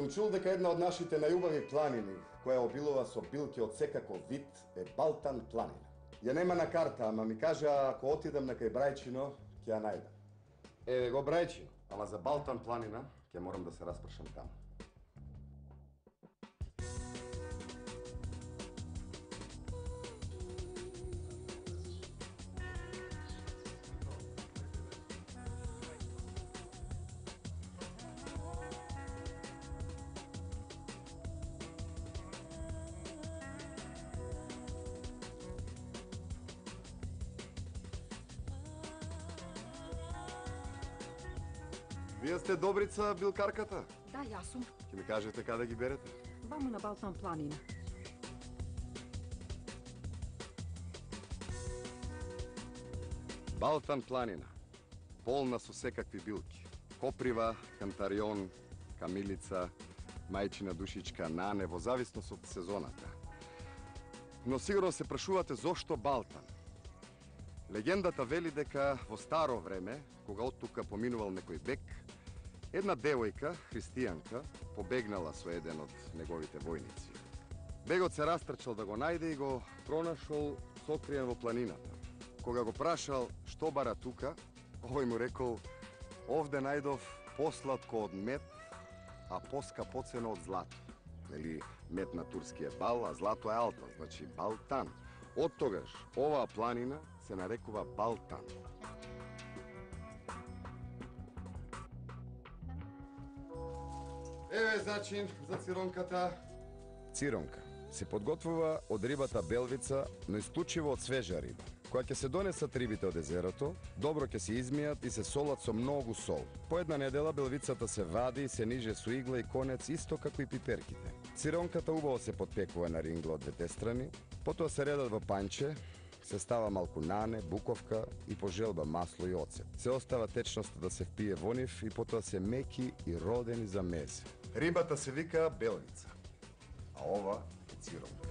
Сум чул дека една од нашите најубави планини, која обилува со билки од секаков вид, е Балтан планина. Ја нема на карта, ама ми кажа ако отидам на кај Брајчино, ќе ја најдам. Еве го Брајчино, ама за Балтан планина ќе морам да се распршам таму. Вие сте Добрица, билкарката? Да, јас сум. Ќе ми кажете каде ги берете? Ваму на Балтан планина. Балтан планина, полна со секакви билки. Коприва, кантарион, камилица, мајчина душичка, нане, во зависност од сезоната. Но сигурно се прашувате зошто Балтан. Легендата вели дека во старо време, кога оттука поминувал некој бег, една девојка, христијанка, побегнала со еден од неговите војници. Бегот се растрчал да го најде и го пронашол сокриен во планината. Кога го прашал што бара тука, овој му рекол: овде најдов посладко од мед, а поскапоцено од злато. Нели, мед на турски е бал, а злато е алта, значи Балтан. Од тогаш оваа планина се нарекува Балтан. Еве зачин за циронката. Циронка се подготвува од рибата белвица, но исклучиво од свежа риба. Кога ќе се донесат рибите од езерото, добро ќе се измијат и се солат со многу сол. По една недела белвицата се вади и се ниже со игла и конец, исто како и пиперките. Циронката убаво се подпекува на рингла од двете страни, потоа се редат во панче, се става малку нане, буковка и по желба масло и оцет. Се остава течноста да се впие во нив и потоа се меки и родени за мезе. Рибата се вика белвица, а ова е циронка.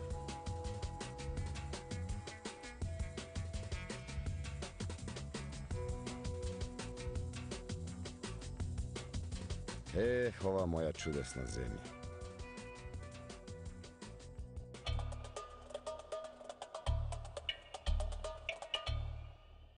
Ова моја чудесна земја.